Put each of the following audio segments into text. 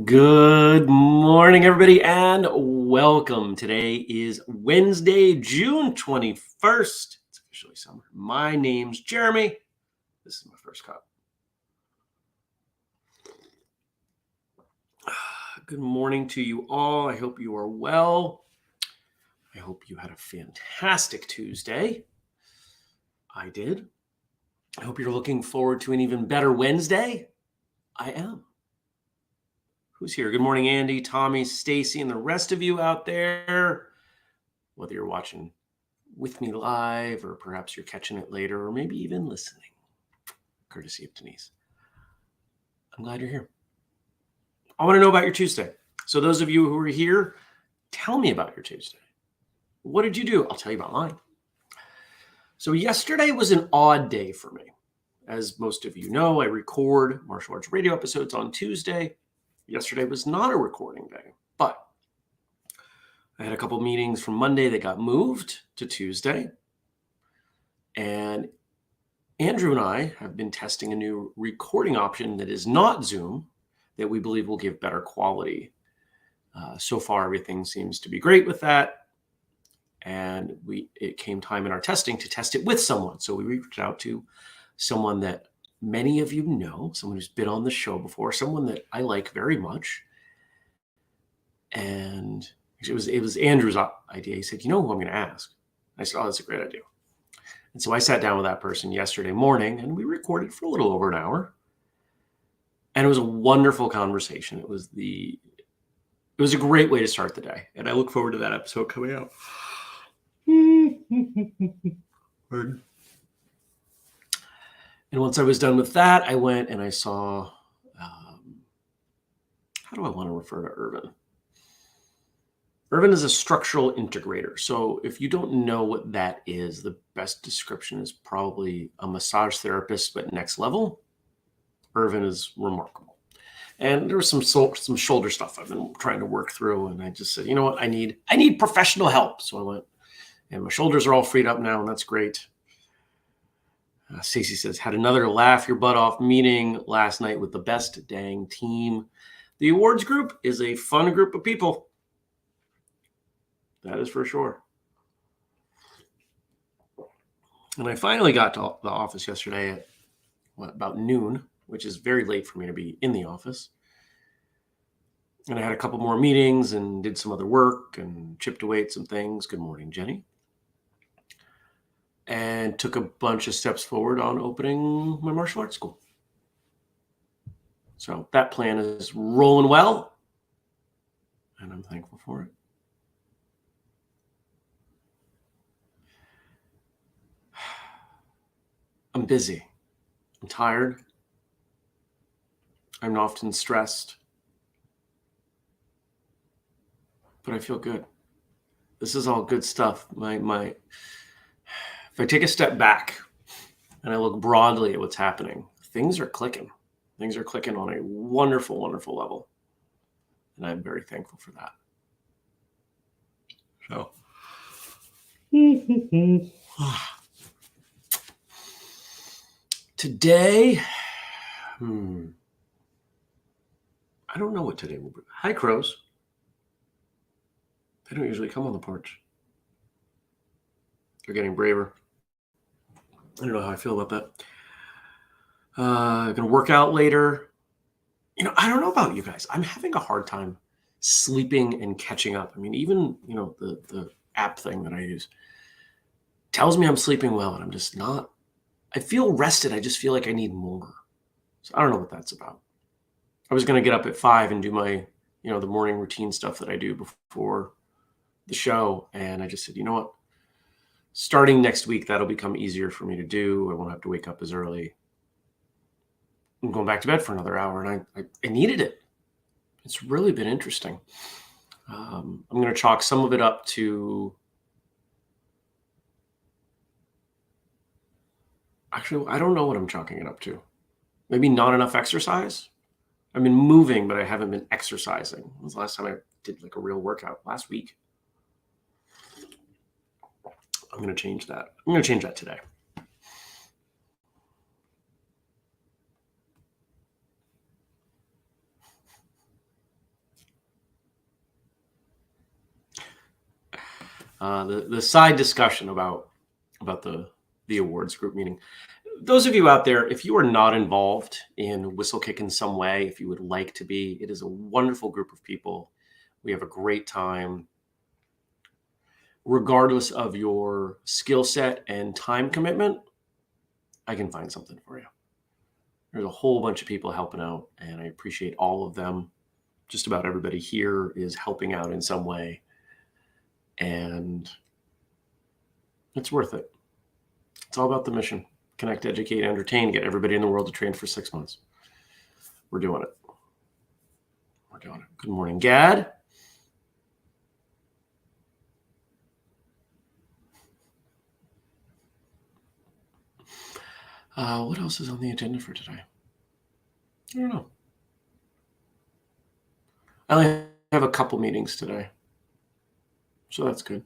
Good morning, everybody, and welcome. Today is Wednesday, June 21st. It's officially summer. My name's Jeremy. This is my first cup. Good morning to you all. I hope you are well. I hope you had a fantastic Tuesday. I did. I hope you're looking forward to an even better Wednesday. I am. Who's here? Good morning, Andy, Tommy, Stacy, and the rest of you out there. Whether you're watching with me live or perhaps you're catching it later or maybe even listening, courtesy of Denise. I'm glad you're here. I want to know about your Tuesday. So those of you who are here, tell me about your Tuesday. What did you do? I'll tell you about mine. So yesterday was an odd day for me. As most of you know, I record martial arts radio episodes on Tuesday. Yesterday was not a recording day, but I had a couple meetings from Monday that got moved to Tuesday. And Andrew and I have been testing a new recording option that is not Zoom that we believe will give better quality. So far, everything seems to be great with that. And it came time in our testing to test it with someone. So we reached out to someone that many of you know, someone who's been on the show before, someone that I like very much. And it was Andrew's idea. He said, you know who I'm going to ask? I said, oh, that's a great idea. And so I sat down with that person yesterday morning and we recorded for a little over an hour. And it was a wonderful conversation. It was a great way to start the day. And I look forward to that episode coming out. And once I was done with that, I went and I saw, how do I want to refer to Irvin? Irvin is a structural integrator. So if you don't know what that is, the best description is probably a massage therapist, but next level. Irvin is remarkable. And there was some shoulder stuff I've been trying to work through. And I just said, you know what, I need professional help. So I went, and my shoulders are all freed up now, and that's great. Stacey says, had another laugh your butt off meeting last night with the best dang team. The awards group is a fun group of people. That is for sure. And I finally got to the office yesterday at about noon, which is very late for me to be in the office. And I had a couple more meetings and did some other work and chipped away at some things. Good morning, Jenny. And took a bunch of steps forward on opening my martial arts school. So that plan is rolling well, and I'm thankful for it. I'm busy. I'm tired. I'm often stressed. But I feel good. This is all good stuff. If I take a step back and I look broadly at what's happening, things are clicking. Things are clicking on a wonderful, wonderful level. And I'm very thankful for that. So, today, I don't know what today will be. Hi, crows. They don't usually come on the porch. They're getting braver. I don't know how I feel about that. I'm going to work out later. I don't know about you guys. I'm having a hard time sleeping and catching up. I mean, even, the app thing that I use tells me I'm sleeping well, and I'm just not. I feel rested. I just feel like I need more. So I don't know what that's about. I was going to get up at 5 and do my, the morning routine stuff that I do before the show. And I just said, you know what? Starting next week, that'll become easier for me to do. I won't have to wake up as early. I'm going back to bed for another hour, and I needed it. It's really been interesting. I'm going to chalk some of it up to, actually, I don't know what I'm chalking it up to. Maybe not enough exercise. I've been moving, but I haven't been exercising. When was the last time I did like a real workout? Last week. I'm going to change that. I'm going to change that today. The side discussion about the awards group meeting. Those of you out there, if you are not involved in Whistlekick in some way, if you would like to be, it is a wonderful group of people. We have a great time. Regardless of your skill set and time commitment, I can find something for you. There's a whole bunch of people helping out, and I appreciate all of them. Just about everybody here is helping out in some way, and it's worth it. It's all about the mission. Connect, educate, entertain, get everybody in the world to train for 6 months. We're doing it. We're doing it. Good morning, Gad. What else is on the agenda for today? I don't know. I only have a couple meetings today, so that's good.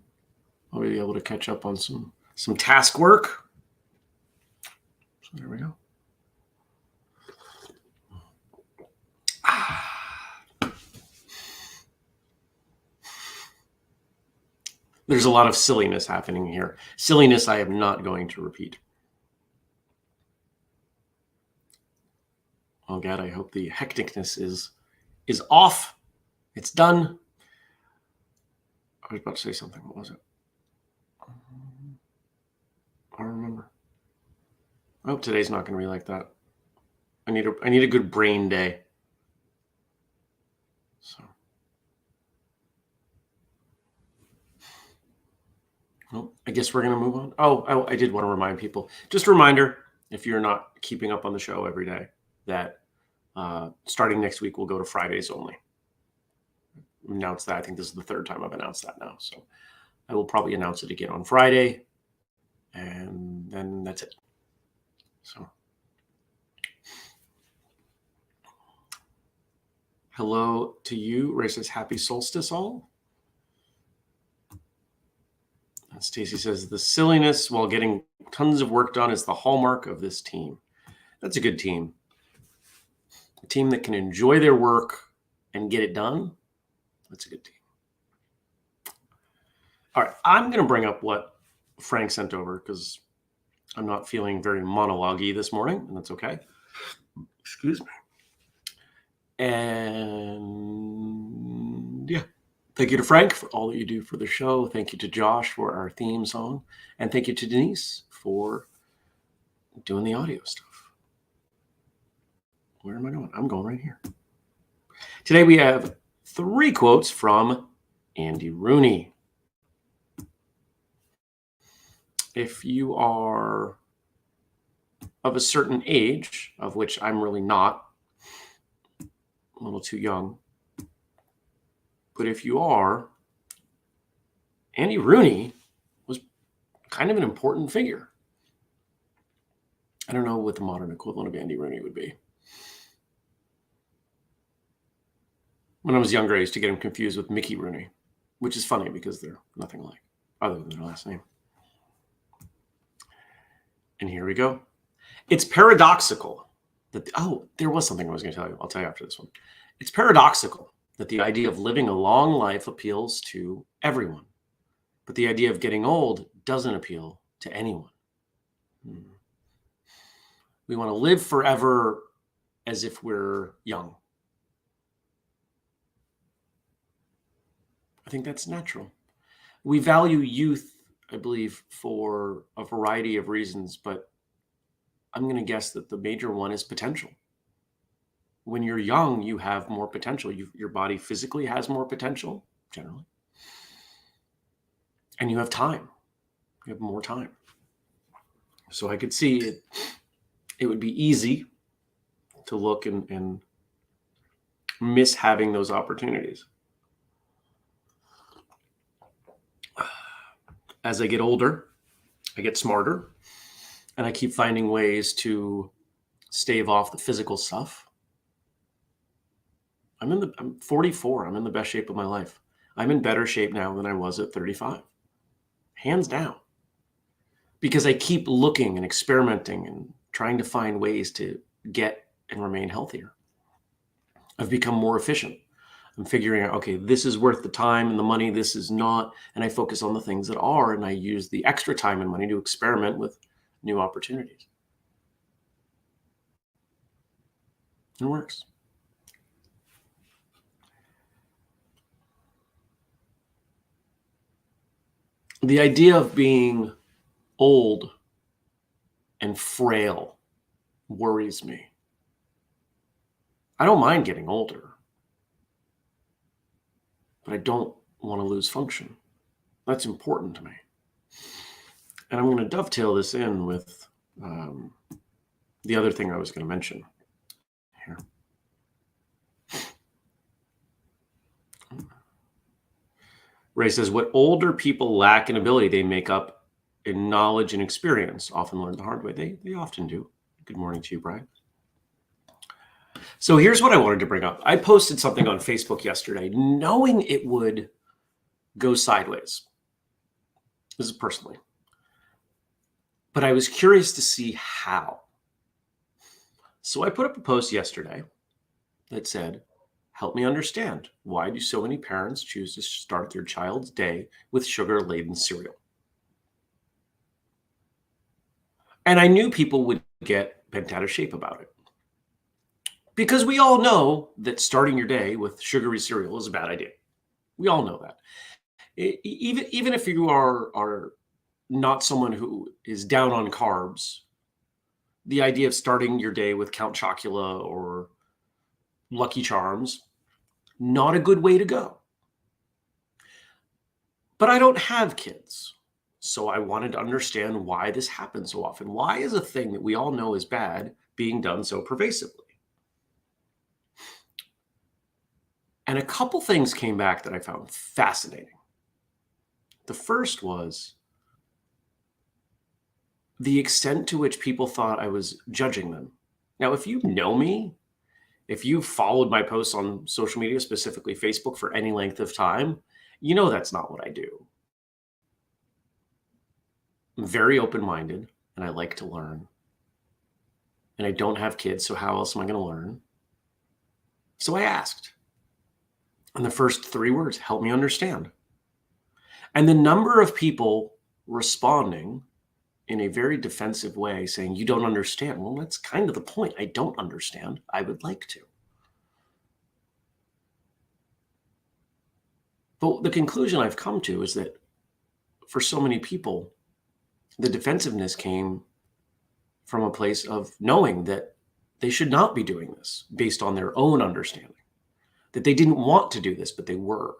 I'll be able to catch up on some task work. So there we go. There's a lot of silliness happening here. Silliness I am not going to repeat. Oh God, I hope the hecticness is off. It's done. I was about to say something. What was it? I don't remember. I hope today's not going to be like that. I need a good brain day. So, well, I guess we're going to move on. Oh, I did want to remind people. Just a reminder, if you're not keeping up on the show every day, that starting next week, we'll go to Fridays only. Announce that. I think this is the third time I've announced that now. So I will probably announce it again on Friday, and then that's it. So hello to you. Ray says, happy solstice all. And Stacy says, the silliness while getting tons of work done is the hallmark of this team. That's a good team. A team that can enjoy their work and get it done. That's a good team. All right, I'm going to bring up what Frank sent over because I'm not feeling very monologue-y this morning, and that's okay. Excuse me. And yeah, thank you to Frank for all that you do for the show. Thank you to Josh for our theme song. And thank you to Denise for doing the audio stuff. Where am I going? I'm going right here. Today we have 3 quotes from Andy Rooney. If you are of a certain age, of which I'm really not, a little too young, but if you are, Andy Rooney was kind of an important figure. I don't know what the modern equivalent of Andy Rooney would be. When I was younger, I used to get him confused with Mickey Rooney, which is funny because they're nothing alike other than their last name. And here we go. It's paradoxical that, there was something I was going to tell you. I'll tell you after this one. It's paradoxical that the idea of living a long life appeals to everyone, but the idea of getting old doesn't appeal to anyone. We want to live forever as if we're young. I think that's natural. We value youth, I believe, for a variety of reasons, but I'm going to guess that the major one is potential. When you're young, you have more potential. Your body physically has more potential, generally. And you have time. You have more time. So I could see it would be easy to look and miss having those opportunities. As I get older, I get smarter, and I keep finding ways to stave off the physical stuff. I'm 44. I'm in the best shape of my life. I'm in better shape now than I was at 35. Hands down. Because I keep looking and experimenting and trying to find ways to get and remain healthier. I've become more efficient. I'm figuring out, okay, this is worth the time and the money, this is not. And I focus on the things that are, and I use the extra time and money to experiment with new opportunities. It works. The idea of being old and frail worries me. I don't mind getting older, but I don't want to lose function. That's important to me. And I'm going to dovetail this in with the other thing I was going to mention here. Ray says, what older people lack in ability, they make up in knowledge and experience, often learn the hard way. They often do. Good morning to you, Brian. So here's what I wanted to bring up. I posted something on Facebook yesterday, knowing it would go sideways. This is personally. But I was curious to see how. So I put up a post yesterday that said, help me understand, why do so many parents choose to start their child's day with sugar-laden cereal? And I knew people would get bent out of shape about it. Because we all know that starting your day with sugary cereal is a bad idea. We all know that. Even if you are not someone who is down on carbs, the idea of starting your day with Count Chocula or Lucky Charms, not a good way to go. But I don't have kids, so I wanted to understand why this happens so often. Why is a thing that we all know is bad being done so pervasively? And a couple things came back that I found fascinating. The first was the extent to which people thought I was judging them. Now, if you know me, if you've followed my posts on social media, specifically Facebook, for any length of time, you know that's not what I do. I'm very open-minded, and I like to learn. And I don't have kids, so how else am I going to learn? So I asked. And the first 3 words, help me understand. And the number of people responding in a very defensive way saying, you don't understand. Well, that's kind of the point. I don't understand. I would like to. But the conclusion I've come to is that for so many people, the defensiveness came from a place of knowing that they should not be doing this based on their own understanding, that they didn't want to do this, but they were.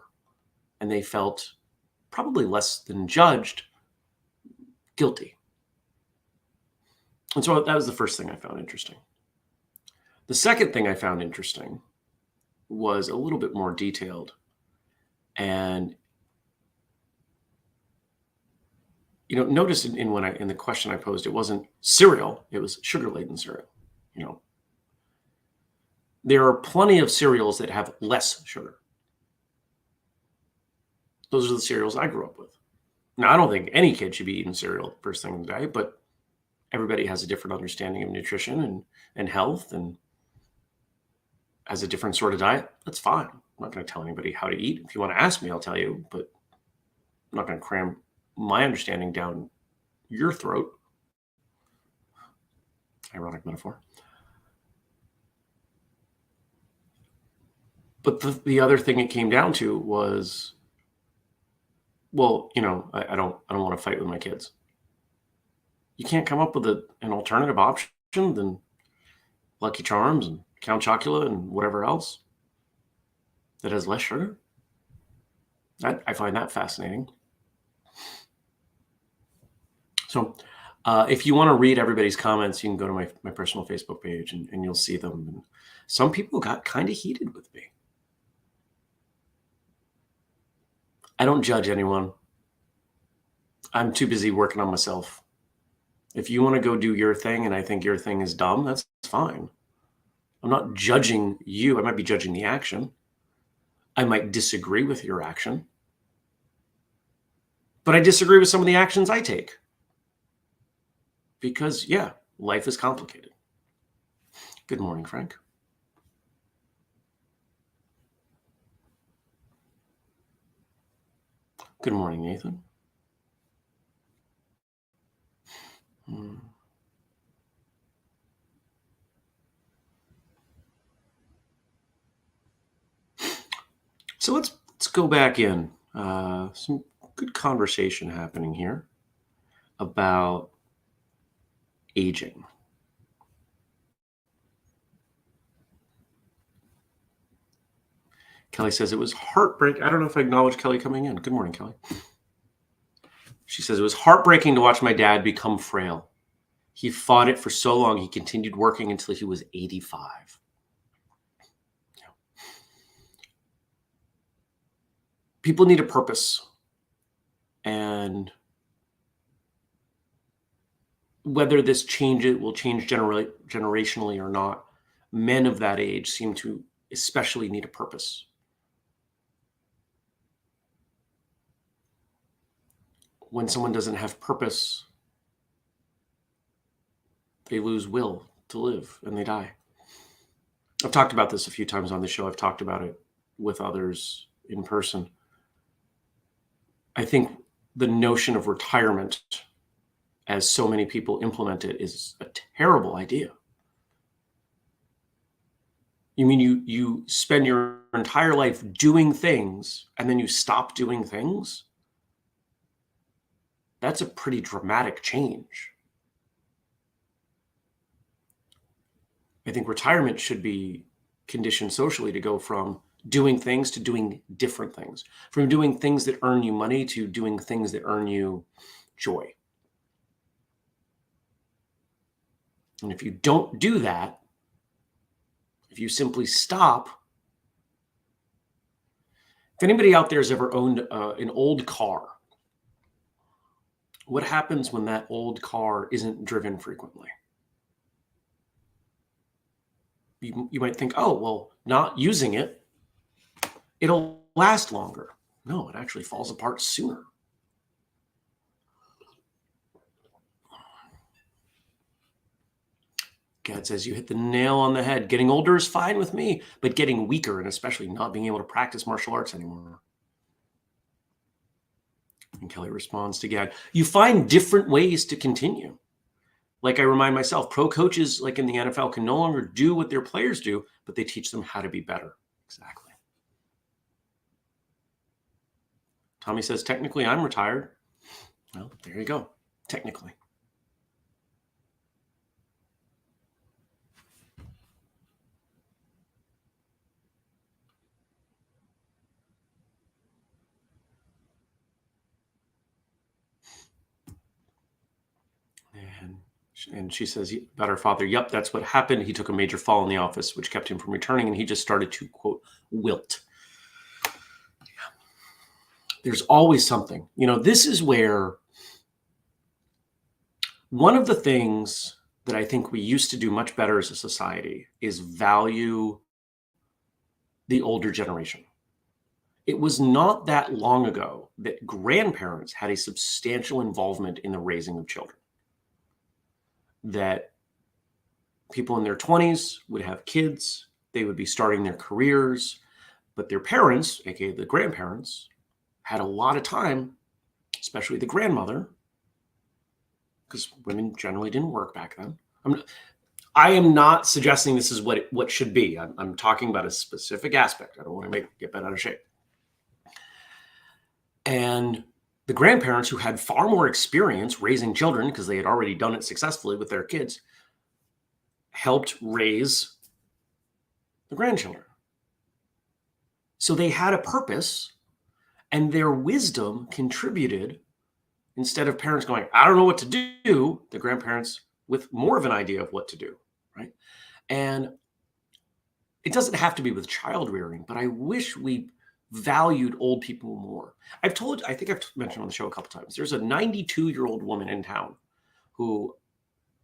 And they felt probably less than judged, guilty. And so that was the first thing I found interesting. The second thing I found interesting was a little bit more detailed. And notice in the question I posed, it wasn't cereal, it was sugar-laden cereal. There are plenty of cereals that have less sugar. Those are the cereals I grew up with. Now, I don't think any kid should be eating cereal first thing in the day, but everybody has a different understanding of nutrition and health and has a different sort of diet. That's fine. I'm not going to tell anybody how to eat. If you want to ask me, I'll tell you, but I'm not going to cram my understanding down your throat. Ironic metaphor. But the other thing it came down to was, well, I don't want to fight with my kids. You can't come up with an alternative option than Lucky Charms and Count Chocula and whatever else that has less sugar. I find that fascinating. So If you want to read everybody's comments, you can go to my personal Facebook page and you'll see them. And some people got kind of heated with me. I don't judge anyone. I'm too busy working on myself. If you want to go do your thing and I think your thing is dumb, that's fine. I'm not judging you. I might be judging the action. I might disagree with your action. But I disagree with some of the actions I take. Because, yeah, life is complicated. Good morning, Frank. Good morning, Nathan. So let's go back in. Some good conversation happening here about aging. Kelly says it was heartbreaking. I don't know if I acknowledged Kelly coming in. Good morning, Kelly. She says it was heartbreaking to watch my dad become frail. He fought it for so long. He continued working until he was 85. People need a purpose. And whether this will change generationally or not, men of that age seem to especially need a purpose. When someone doesn't have purpose, they lose will to live and they die. I've talked about this a few times on the show. I've talked about it with others in person. I think the notion of retirement, as so many people implement it, is a terrible idea. You mean you spend your entire life doing things and then you stop doing things? That's a pretty dramatic change. I think retirement should be conditioned socially to go from doing things to doing different things, from doing things that earn you money to doing things that earn you joy. And if you don't do that, if you simply stop, if anybody out there has ever owned an old car, what happens when that old car isn't driven frequently? You might think, oh, well, not using it, it'll last longer. No, it actually falls apart sooner. Gad says you hit the nail on the head. Getting older is fine with me, but getting weaker, and especially not being able to practice martial arts anymore. And Kelly responds to Gad, you find different ways to continue. Like I remind myself, pro coaches like in the NFL can no longer do what their players do, but they teach them how to be better. Exactly. Tommy says, technically, I'm retired. Well, there you go. Technically. And she says about her father, yep, that's what happened. He took a major fall in the office, which kept him from returning, and he just started to, quote, wilt. Yeah. There's always something. This is where one of the things that I think we used to do much better as a society is value the older generation. It was not that long ago that grandparents had a substantial involvement in the raising of children. That people in their 20s would have kids, they would be starting their careers, but their parents, aka the grandparents, had a lot of time, especially the grandmother, because women generally didn't work back then. I am not suggesting this is what should be. I'm talking about a specific aspect. I don't want to get bent out of shape. And the grandparents, who had far more experience raising children because they had already done it successfully with their kids, helped raise the grandchildren. So they had a purpose, and their wisdom contributed Instead of parents going, I don't know what to do, the grandparents with more of an idea of what to do, right? And it doesn't have to be with child rearing, but I wish we valued old people more. I think I've mentioned on the show a couple times, there's a 92-year-old woman in town who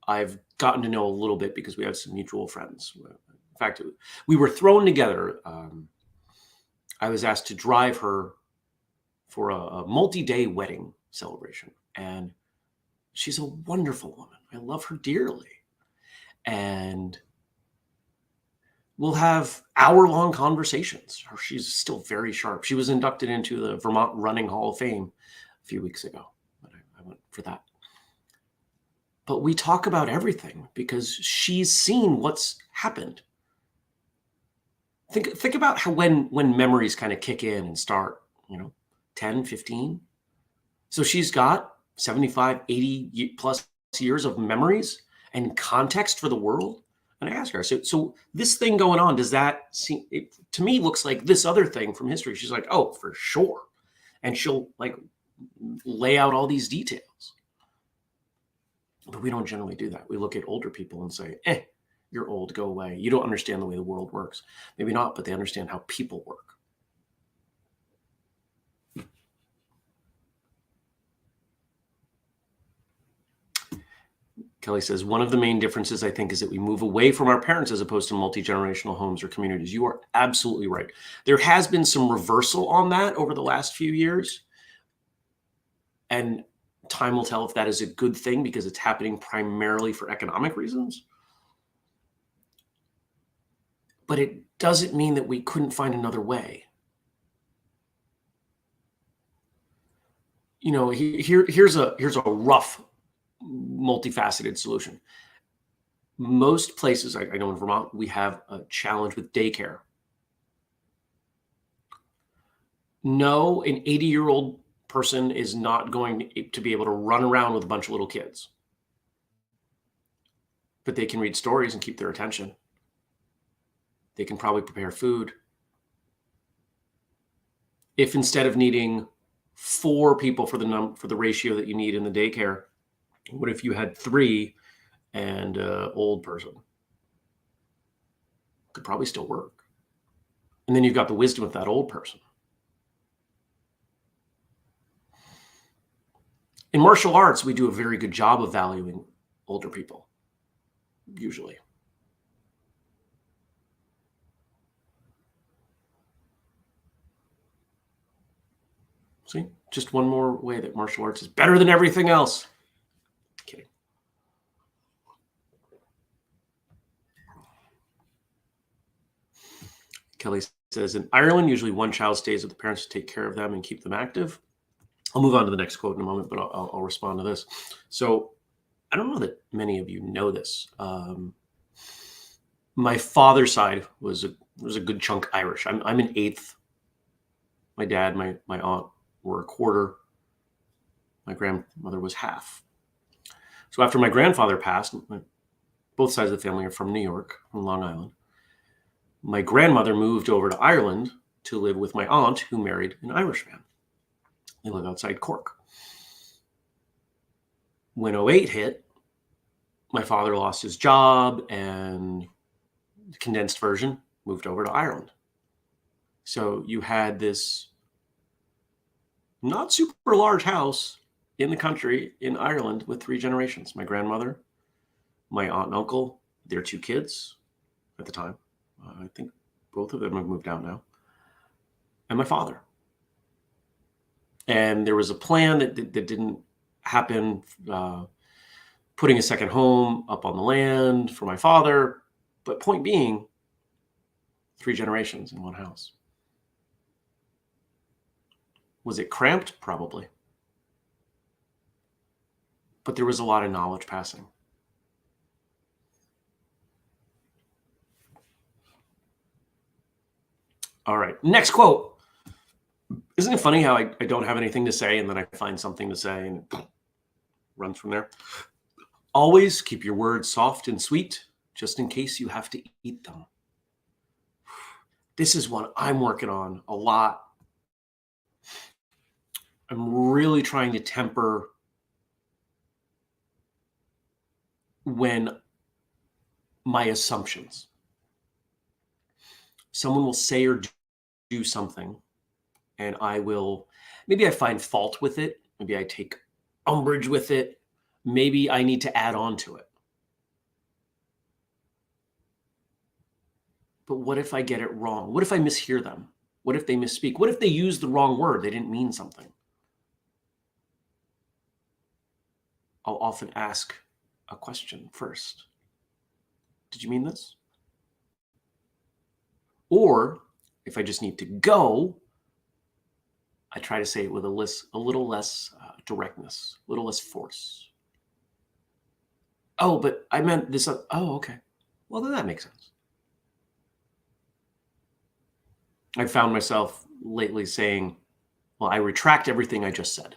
I've gotten to know a little bit because we have some mutual friends. In fact, we were thrown together. I was asked to drive her for a multi-day wedding celebration. And she's a wonderful woman. I love her dearly. And we'll have hour-long conversations. She's still very sharp. She was inducted into the Vermont Running Hall of Fame a few weeks ago. I went for that. But we talk about everything because she's seen what's happened. Think about how when memories kind of kick in and start, 10, 15. So she's got 75, 80 plus years of memories and context for the world. And I ask her, so this thing going on, does that seem, it to me looks like this other thing from history? She's like, oh, for sure. And she'll like lay out all these details. But we don't generally do that. We look at older people and say, you're old, go away. You don't understand the way the world works. Maybe not, but they understand how people work. Kelly says, one of the main differences, I think, is that we move away from our parents as opposed to multi-generational homes or communities. You are absolutely right. There has been some reversal on that over the last few years. And time will tell if that is a good thing because it's happening primarily for economic reasons. But it doesn't mean that we couldn't find another way. Here's a rough, multifaceted solution. Most places, I know in Vermont, we have a challenge with daycare. No, an 80-year-old person is not going to be able to run around with a bunch of little kids. But they can read stories and keep their attention. They can probably prepare food. If instead of needing 4 people for the ratio that you need in the daycare, what if you had 3 and an old person? Could probably still work. And then you've got the wisdom of that old person. In martial arts, we do a very good job of valuing older people, usually. See, just one more way that martial arts is better than everything else. Kidding. Kelly says, in Ireland, usually one child stays with the parents to take care of them and keep them active. I'll move on to the next quote in a moment, but I'll respond to this. So I don't know that many of you know this. My father's side was a good chunk Irish. I'm an eighth. My dad, my aunt were a quarter. My grandmother was half. So after my grandfather passed, both sides of the family are from New York, from Long Island. My grandmother moved over to Ireland to live with my aunt, who married an Irishman. They live outside Cork. When '08 hit, my father lost his job and, the condensed version, moved over to Ireland. So you had this not super large house in the country in Ireland with 3 generations. My grandmother, my aunt and uncle, their 2 kids at the time. I think both of them have moved out now. And my father. And there was a plan that didn't happen, putting a second home up on the land for my father. But point being, 3 generations in one house. Was it cramped? Probably. But there was a lot of knowledge passing. All right, next quote. Isn't it funny how I don't have anything to say and then I find something to say and it runs from there? Always keep your words soft and sweet, just in case you have to eat them. This is one I'm working on a lot. I'm really trying to temper when my assumptions, someone will say or do something, and maybe I find fault with it. Maybe I take umbrage with it. Maybe I need to add on to it. But what if I get it wrong? What if I mishear them? What if they misspeak? What if they use the wrong word? They didn't mean something. I'll often ask a question first. Did you mean this? Or if I just need to go, I try to say it with a little less directness, a little less force. Oh, but I meant this. Oh, okay. Well, then that makes sense. I found myself lately saying, well, I retract everything I just said.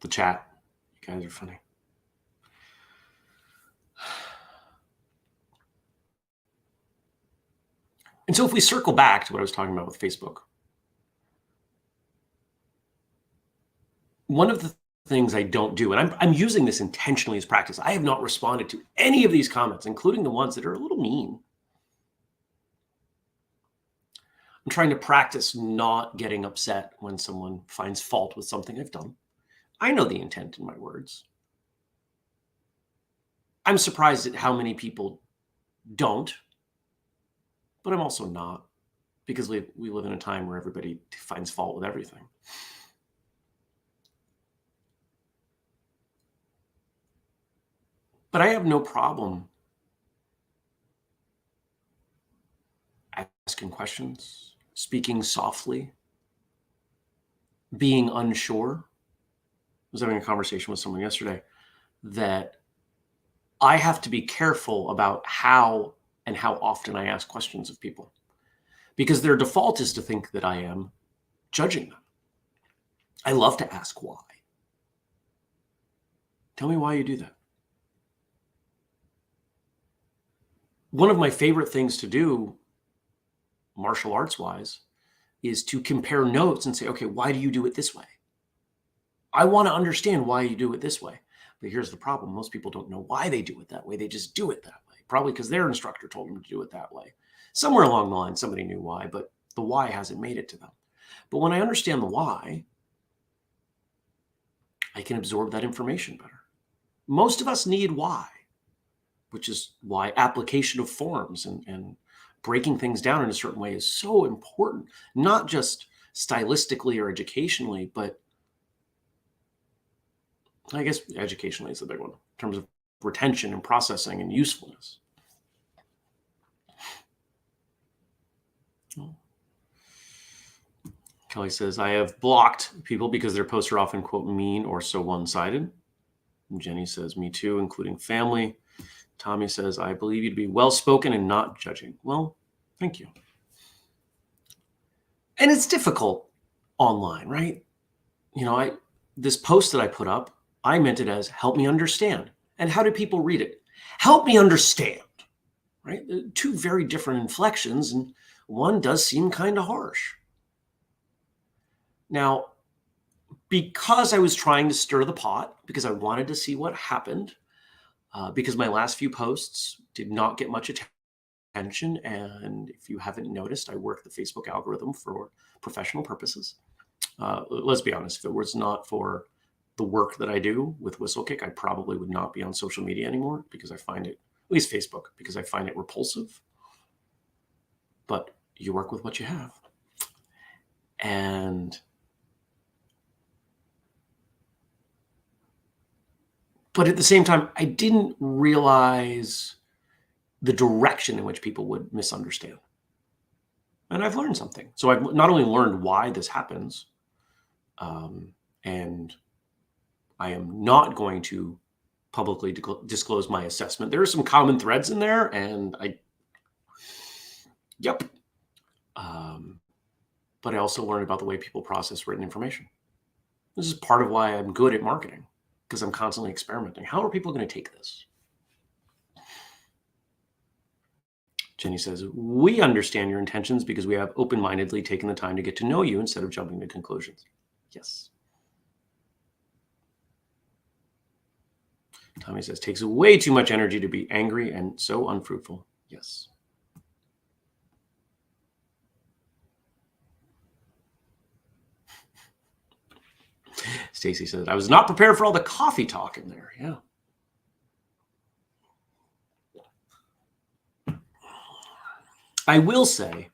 The chat, you guys are funny. And so if we circle back to what I was talking about with Facebook, one of the things I don't do, and I'm using this intentionally as practice, I have not responded to any of these comments, including the ones that are a little mean. I'm trying to practice not getting upset when someone finds fault with something I've done. I know the intent in my words. I'm surprised at how many people don't, but I'm also not, because we live in a time where everybody finds fault with everything. But I have no problem asking questions, speaking softly, being unsure. I was having a conversation with someone yesterday that I have to be careful about how and how often I ask questions of people, because their default is to think that I am judging them. I love to ask why. Tell me why you do that. One of my favorite things to do, martial arts wise, is to compare notes and say, okay, why do you do it this way? I want to understand why you do it this way. But here's the problem. Most people don't know why they do it that way. They just do it that way, probably because their instructor told them to do it that way. Somewhere along the line, somebody knew why, but the why hasn't made it to them. But when I understand the why, I can absorb that information better. Most of us need why, which is why application of forms and breaking things down in a certain way is so important, not just stylistically or educationally, but I guess educationally is the big one in terms of retention and processing and usefulness. Kelly says, I have blocked people because their posts are often, quote, mean or so one-sided. And Jenny says, me too, including family. Tommy says, I believe you to be well-spoken and not judging. Well, thank you. And it's difficult online, right? You know, this post that I put up, I meant it as help me understand. And how do people read it? Help me understand, right? Two very different inflections, and one does seem kind of harsh. Now, because I was trying to stir the pot, because I wanted to see what happened, because my last few posts did not get much attention, and if you haven't noticed, I work the Facebook algorithm for professional purposes. Let's be honest, if it was not for the work that I do with Whistlekick, I probably would not be on social media anymore, because I find it, at least Facebook, because I find it repulsive. But you work with what you have. But at the same time, I didn't realize the direction in which people would misunderstand. And I've learned something. So I've not only learned why this happens, and I am not going to publicly disclose my assessment. There are some common threads in there, and but I also learned about the way people process written information. This is part of why I'm good at marketing, because I'm constantly experimenting. How are people going to take this? Jenny says, we understand your intentions because we have open-mindedly taken the time to get to know you instead of jumping to conclusions. Yes. Tommy says, takes way too much energy to be angry and so unfruitful. Yes. Stacy says, I was not prepared for all the coffee talk in there. Yeah. I will say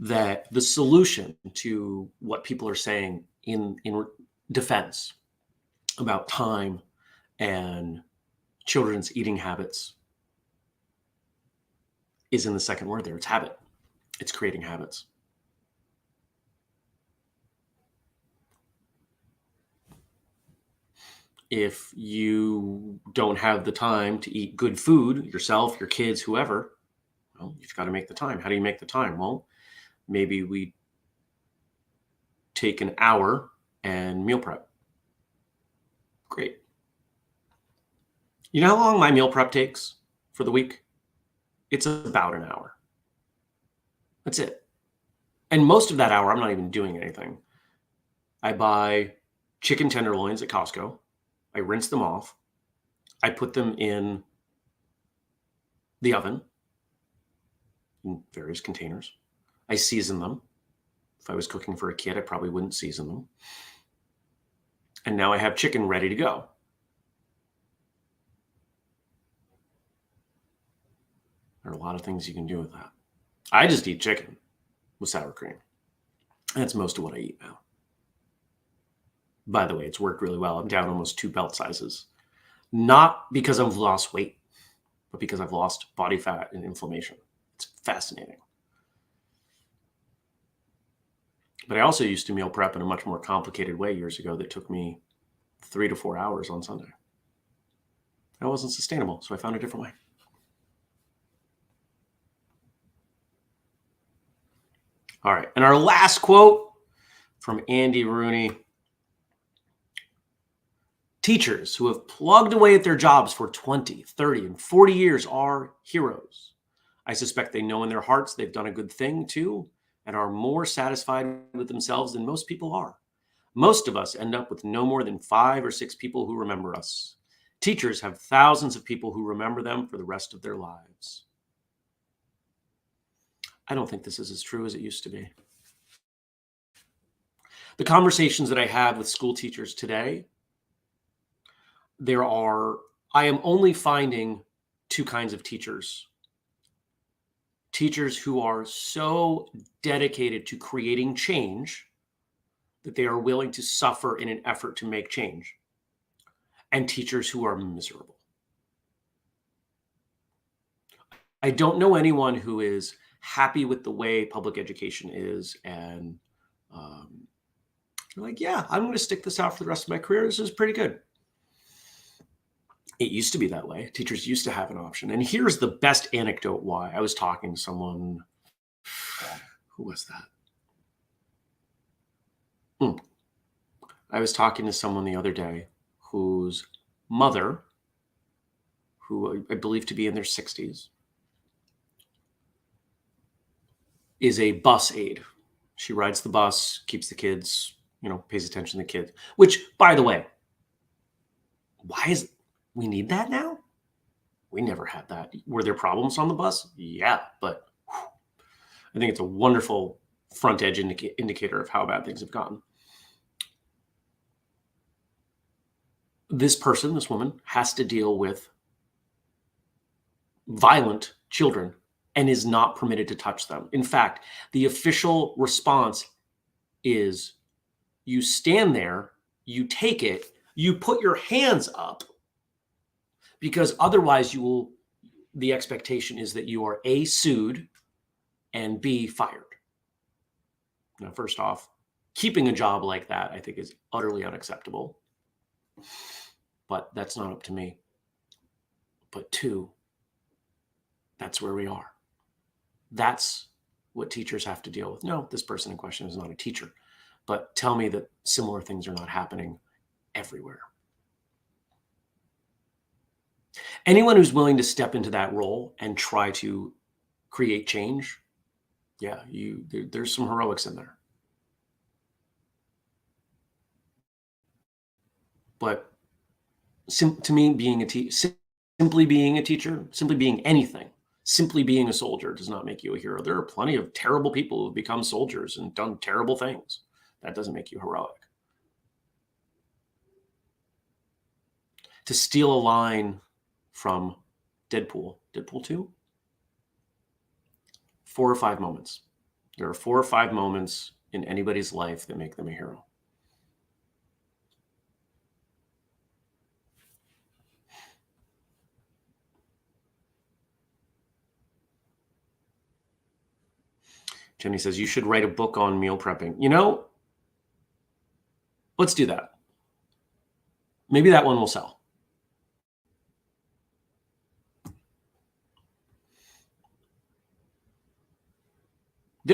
that the solution to what people are saying in defense about time and children's eating habits is in the second word there. It's habit. It's creating habits. If you don't have the time to eat good food yourself, your kids, whoever, well, you've got to make the time. How do you make the time? Well, maybe we take an hour and meal prep. Great. You know how long my meal prep takes for the week? It's about an hour. That's it. And most of that hour, I'm not even doing anything. I buy chicken tenderloins at Costco. I rinse them off. I put them in the oven in various containers. I season them. If I was cooking for a kid, I probably wouldn't season them. And now I have chicken ready to go. There are a lot of things you can do with that. I just eat chicken with sour cream. That's most of what I eat now. By the way, it's worked really well. I'm down almost 2 belt sizes. Not because I've lost weight, but because I've lost body fat and inflammation. It's fascinating. But I also used to meal prep in a much more complicated way years ago that took me 3 to 4 hours on Sunday. That wasn't sustainable, so I found a different way. All right, and our last quote from Andy Rooney. Teachers who have plugged away at their jobs for 20, 30, and 40 years are heroes. I suspect they know in their hearts they've done a good thing too, and are more satisfied with themselves than most people are. Most of us end up with no more than 5 or 6 people who remember us. Teachers have thousands of people who remember them for the rest of their lives. I don't think this is as true as it used to be. The conversations that I have with school teachers today, I am only finding 2 kinds of teachers. Teachers who are so dedicated to creating change that they are willing to suffer in an effort to make change, and teachers who are miserable. I don't know anyone who is happy with the way public education is and like, yeah, I'm going to stick this out for the rest of my career. This is pretty good. It used to be that way. Teachers used to have an option. And here's the best anecdote why. I was talking to someone. Who was that? I was talking to someone the other day whose mother, who I believe to be in their 60s, is a bus aide. She rides the bus, keeps the kids, pays attention to the kids, which, by the way, we need that now? We never had that. Were there problems on the bus? Yeah, but I think it's a wonderful front edge indicator of how bad things have gotten. This woman, has to deal with violent children and is not permitted to touch them. In fact, the official response is you stand there, you take it, you put your hands up, because otherwise the expectation is that you are A, sued, and B, fired. Now, first off, keeping a job like that, I think, is utterly unacceptable. But that's not up to me. But 2, that's where we are. That's what teachers have to deal with. No, this person in question is not a teacher, but tell me that similar things are not happening everywhere. Anyone who's willing to step into that role and try to create change, yeah, there's some heroics in there. But to me, simply being a teacher, simply being anything, simply being a soldier does not make you a hero. There are plenty of terrible people who've become soldiers and done terrible things. That doesn't make you heroic. To steal a line from Deadpool 2, 4 or 5 moments. There are 4 or 5 moments in anybody's life that make them a hero. Jenny says, you should write a book on meal prepping. Let's do that. Maybe that one will sell.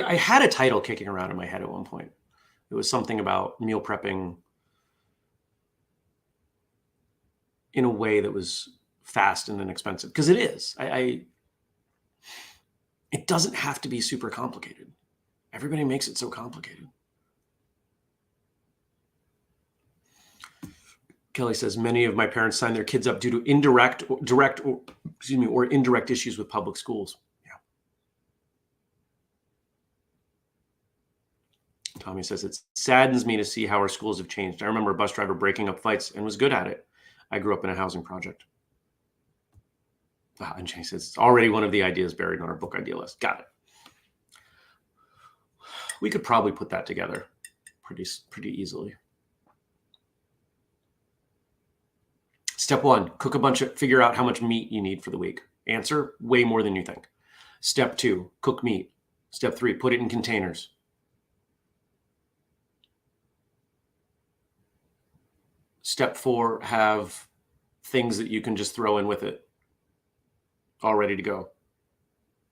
I had a title kicking around in my head at one point. It was something about meal prepping in a way that was fast and inexpensive, because it is. It doesn't have to be super complicated. Everybody makes it so complicated. Kelly says, many of my parents signed their kids up due to indirect issues with public schools. Yeah. Tommy says, it saddens me to see how our schools have changed. I remember a bus driver breaking up fights and was good at it. I grew up in a housing project. And Jenny says, it's already one of the ideas buried on our book idea list. Got it. We could probably put that together pretty easily. Step 1, figure out how much meat you need for the week. Answer, way more than you think. Step 2, cook meat. Step 3, put it in containers. Step 4, have things that you can just throw in with it, all ready to go.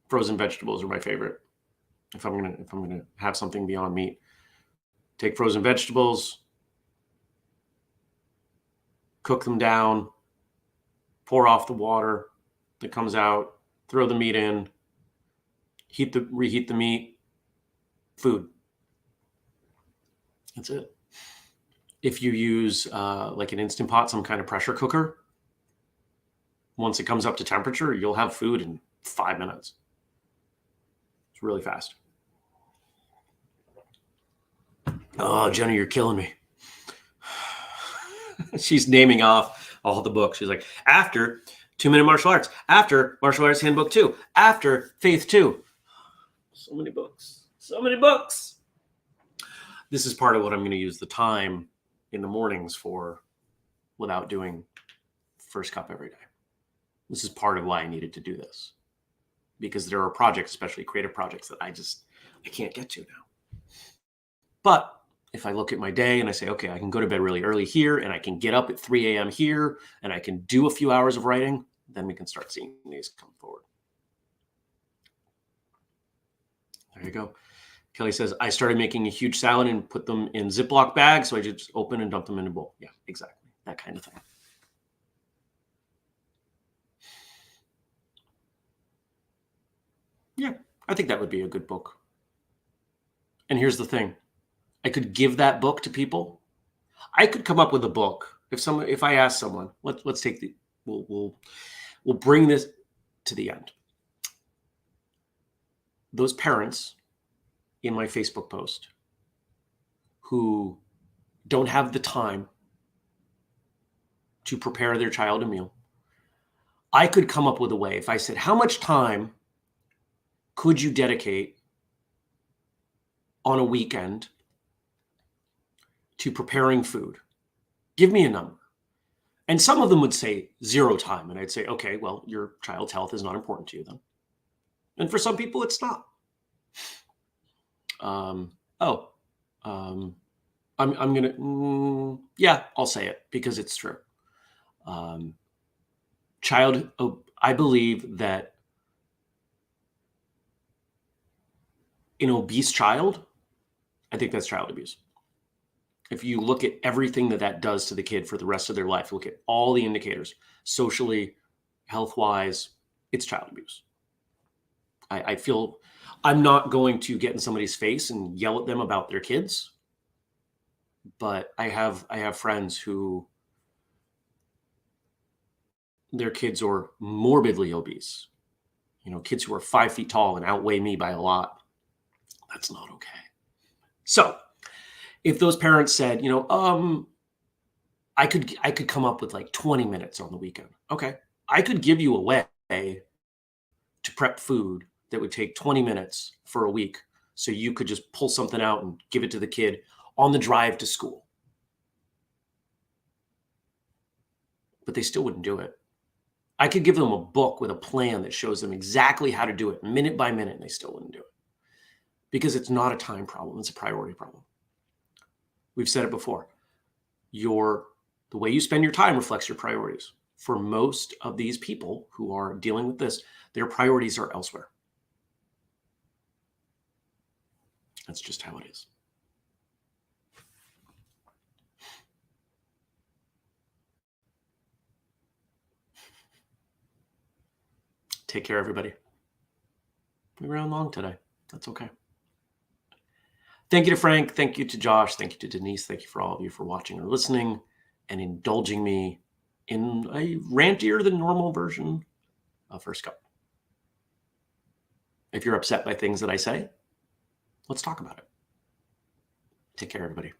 Frozen vegetables are my favorite. If I'm gonna have something beyond meat, take frozen vegetables, cook them down, pour off the water that comes out, throw the meat in, reheat the meat, food. That's it. If you use like an Instant Pot, some kind of pressure cooker, once it comes up to temperature, you'll have food in 5 minutes. It's really fast. Oh, Jenny, you're killing me. She's naming off all the books. She's like, after 2-Minute Martial Arts, after Martial Arts Handbook 2, after Faith 2. So many books. This is part of what I'm going to use the time in the mornings for without doing first cup every day. This is part of why I needed to do this, because there are projects, especially creative projects, that I can't get to now. But if I look at my day and I say, okay, I can go to bed really early here and I can get up at 3 a.m. here and I can do a few hours of writing, then we can start seeing these come forward. There you go. Kelly says, I started making a huge salad and put them in Ziploc bags. So I just open and dump them in a bowl. Yeah, exactly. That kind of thing. Yeah, I think that would be a good book. And here's the thing. I could give that book to people. I could come up with a book. If I ask someone, let's take we'll bring this to the end. Those parents in my Facebook post who don't have the time to prepare their child a meal, I could come up with a way. If I said, how much time could you dedicate on a weekend to preparing food? Give me a number. And some of them would say 0 time. And I'd say, okay, well, your child's health is not important to you then. And for some people, it's not. I'm going to, yeah, I'll say it because it's true. I believe that an obese child, I think that's child abuse. If you look at everything that does to the kid for the rest of their life, look at all the indicators, socially, health-wise, it's child abuse. I feel I'm not going to get in somebody's face and yell at them about their kids, but I have friends who their kids are morbidly obese. Kids who are 5 feet tall and outweigh me by a lot. That's not okay. So if those parents said, I could come up with like 20 minutes on the weekend. Okay. I could give you a way to prep food that would take 20 minutes for a week. So you could just pull something out and give it to the kid on the drive to school. But they still wouldn't do it. I could give them a book with a plan that shows them exactly how to do it minute by minute, and they still wouldn't do it. Because it's not a time problem, it's a priority problem. We've said it before. The way you spend your time reflects your priorities. For most of these people who are dealing with this, their priorities are elsewhere. That's just how it is. Take care, everybody. We ran long today. That's okay. Thank you to Frank. Thank you to Josh. Thank you to Denise. Thank you for all of you for watching or listening and indulging me in a rantier than normal version of First Cup. If you're upset by things that I say, let's talk about it. Take care, everybody.